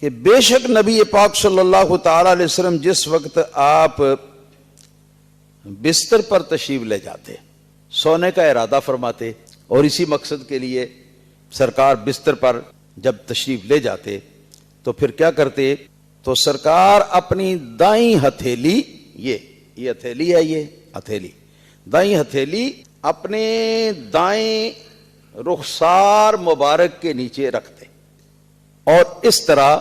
کہ بے شک نبی پاک صلی اللہ تعالی علیہ وسلم جس وقت آپ بستر پر تشریف لے جاتے، سونے کا ارادہ فرماتے، اور اسی مقصد کے لیے سرکار بستر پر جب تشریف لے جاتے تو پھر کیا کرتے؟ تو سرکار اپنی دائیں ہتھیلی، یہ ہتھیلی ہے، یہ ہتھیلی، دائیں ہتھیلی اپنے دائیں رخسار مبارک کے نیچے رکھتے، اور اس طرح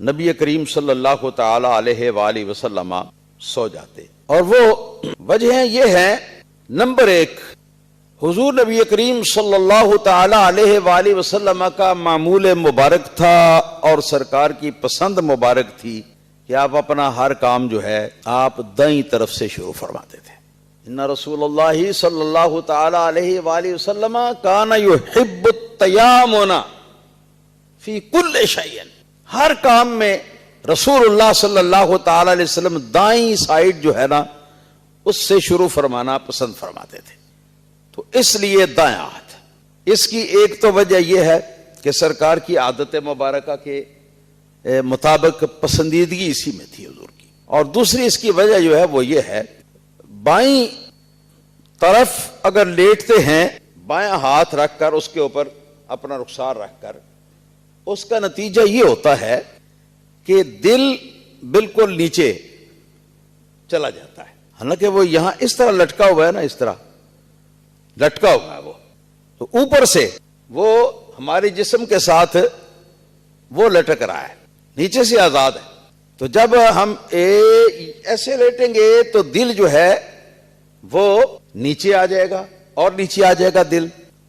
نبی کریم صلی اللہ تعالی علیہ وآلہ وسلم سو جاتے۔ اور وہ وجہیں یہ ہیں، نمبر ایک، حضور نبی کریم صلی اللہ تعالی علیہ وآلہ وسلم کا معمول مبارک تھا اور سرکار کی پسند مبارک تھی کہ آپ اپنا ہر کام جو ہے آپ دائیں طرف سے شروع فرماتے تھے۔ ان رسول اللہ صلی اللہ تعالی علیہ وآلہ وسلم کان یحب التیامن فی کل شیء، ہر کام میں رسول اللہ صلی اللہ تعالی علیہ وسلم دائیں سائڈ جو ہے نا اس سے شروع فرمانا پسند فرماتے تھے۔ تو اس لیے دائیں ہاتھ، اس کی ایک تو وجہ یہ ہے کہ سرکار کی عادت مبارکہ کے مطابق پسندیدگی اسی میں تھی حضور کی، اور دوسری اس کی وجہ جو ہے وہ یہ ہے، بائیں طرف اگر لیٹتے ہیں بائیں ہاتھ رکھ کر اس کے اوپر اپنا رخسار رکھ کر، اس کا نتیجہ یہ ہوتا ہے کہ دل بالکل نیچے چلا جاتا ہے، حالانکہ وہ یہاں اس طرح لٹکا ہوا ہے نا، اس طرح لٹکا ہوا ہے وہ، تو اوپر سے وہ ہمارے جسم کے ساتھ وہ لٹک رہا ہے، نیچے سے آزاد ہے۔ تو جب ہم ایسے لیٹیں گے تو دل جو ہے وہ نیچے آ جائے گا، اور نیچے آ جائے گا دل،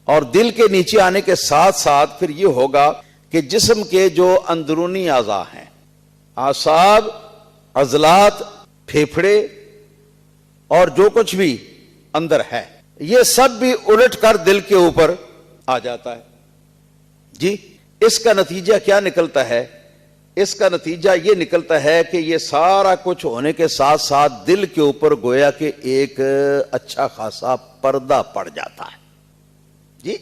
اور دل کے نیچے آنے کے ساتھ ساتھ پھر یہ ہوگا کہ جسم کے جو اندرونی اعضاء ہیں، اعصاب، عضلات، پھیپھڑے اور جو کچھ بھی اندر ہے، یہ سب بھی الٹ کر دل کے اوپر آ جاتا ہے۔ جی، اس کا نتیجہ کیا نکلتا ہے؟ اس کا نتیجہ یہ نکلتا ہے کہ یہ سارا کچھ ہونے کے ساتھ ساتھ دل کے اوپر گویا کہ ایک اچھا خاصا پردہ پڑ جاتا ہے۔ جی،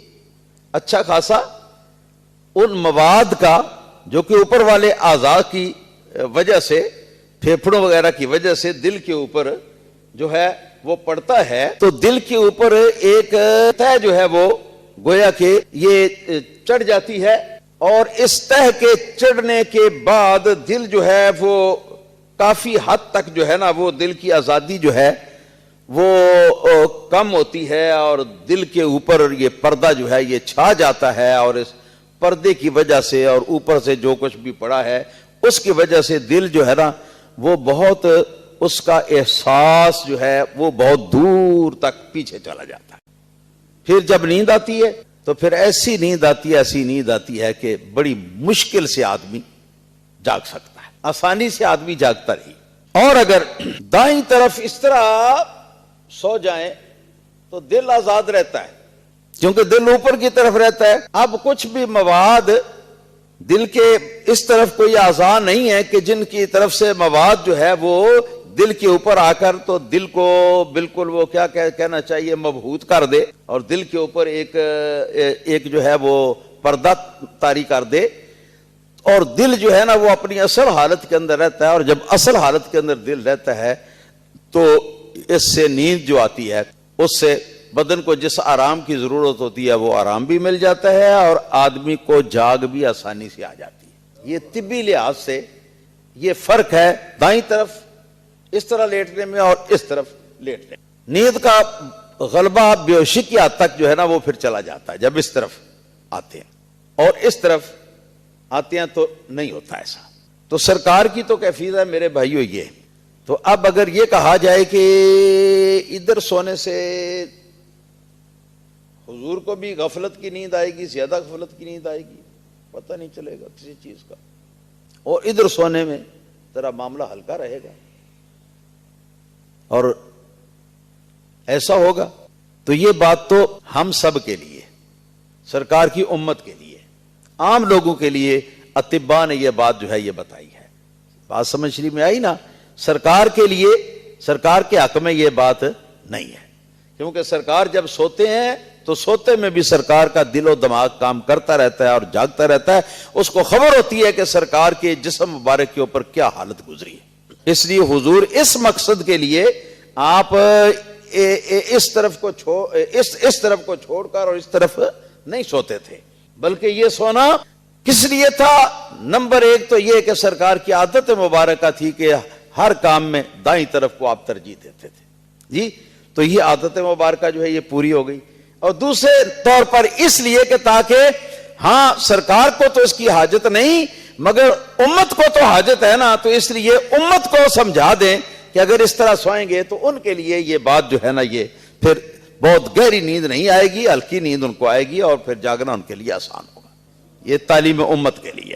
اچھا خاصا ان مواد کا جو کہ اوپر والے اعضاء کی وجہ سے، پھیپھڑوں وغیرہ کی وجہ سے دل کے اوپر جو ہے وہ پڑتا ہے، تو دل کے اوپر ایک تہ جو ہے وہ گویا کہ یہ چڑھ جاتی ہے، اور اس تہ کے چڑھنے کے بعد دل جو ہے وہ کافی حد تک جو ہے نا وہ دل کی آزادی جو ہے وہ کم ہوتی ہے، اور دل کے اوپر یہ پردہ جو ہے یہ چھا جاتا ہے، اور اس پردے کی وجہ سے اور اوپر سے جو کچھ بھی پڑا ہے اس کی وجہ سے دل جو ہے نا وہ بہت، اس کا احساس جو ہے وہ بہت دور تک پیچھے چلا جاتا ہے۔ پھر جب نیند آتی ہے تو پھر ایسی نیند آتی ہے کہ بڑی مشکل سے آدمی جاگ سکتا ہے، آسانی سے آدمی جاگتا نہیں۔ اور اگر دائیں طرف اس طرح سو جائیں تو دل آزاد رہتا ہے، کیونکہ دل اوپر کی طرف رہتا ہے۔ اب کچھ بھی مواد دل کے اس طرف کوئی اعضاء نہیں ہے کہ جن کی طرف سے مواد جو ہے وہ دل کے اوپر آ کر تو دل کو بالکل وہ کیا کہنا چاہیے مبہوت کر دے، اور دل کے اوپر ایک جو ہے وہ پردہ طاری کر دے، اور دل جو ہے نا وہ اپنی اصل حالت کے اندر رہتا ہے۔ اور جب اصل حالت کے اندر دل رہتا ہے تو اس سے نیند جو آتی ہے اس سے بدن کو جس آرام کی ضرورت ہوتی ہے وہ آرام بھی مل جاتا ہے، اور آدمی کو جاگ بھی آسانی سے آ جاتی ہے۔ یہ طبی لحاظ سے یہ فرق ہے دائیں طرف اس طرح لیٹنے میں اور اس طرف لیٹنے میں۔ نیند کا غلبہ بے ہوشی کی حد تک جو ہے نا وہ پھر چلا جاتا ہے جب اس طرف آتے ہیں، اور اس طرف آتے ہیں تو نہیں ہوتا ایسا۔ تو سرکار کی تو کیفیت ہے میرے بھائیو یہ۔ تو اب اگر یہ کہا جائے کہ ادھر سونے سے حضور کو بھی غفلت کی نیند آئے گی، زیادہ غفلت کی نیند آئے گی، پتہ نہیں چلے گا کسی چیز کا، اور ادھر سونے میں ذرا معاملہ ہلکا رہے گا، اور ایسا ہوگا تو یہ بات تو ہم سب کے لیے، سرکار کی امت کے لیے، عام لوگوں کے لیے اطباء نے یہ بات جو ہے یہ بتائی ہے۔ بات سمجھ میں آئی نا؟ سرکار کے لیے، سرکار کے حق میں یہ بات نہیں ہے، کیونکہ سرکار جب سوتے ہیں تو سوتے میں بھی سرکار کا دل و دماغ کام کرتا رہتا ہے اور جاگتا رہتا ہے، اس کو خبر ہوتی ہے کہ سرکار کے جسم مبارک کے اوپر کیا حالت گزری ہے۔ اس لیے حضور اس مقصد کے لیے آپ اس طرف کو چھوڑ کر اور اس طرف نہیں سوتے تھے، بلکہ یہ سونا کس لیے تھا؟ نمبر ایک تو یہ کہ سرکار کی عادت مبارکہ تھی کہ ہر کام میں دائیں طرف کو آپ ترجیح دیتے تھے جی، تو یہ عادت مبارکہ جو ہے یہ پوری ہو گئی۔ اور دوسرے طور پر اس لیے کہ تاکہ ہاں سرکار کو تو اس کی حاجت نہیں مگر امت کو تو حاجت ہے نا، تو اس لیے امت کو سمجھا دیں کہ اگر اس طرح سوئیں گے تو ان کے لیے یہ بات جو ہے نا یہ پھر بہت گہری نیند نہیں آئے گی، ہلکی نیند ان کو آئے گی اور پھر جاگنا ان کے لیے آسان ہوگا۔ یہ تعلیم امت کے لیے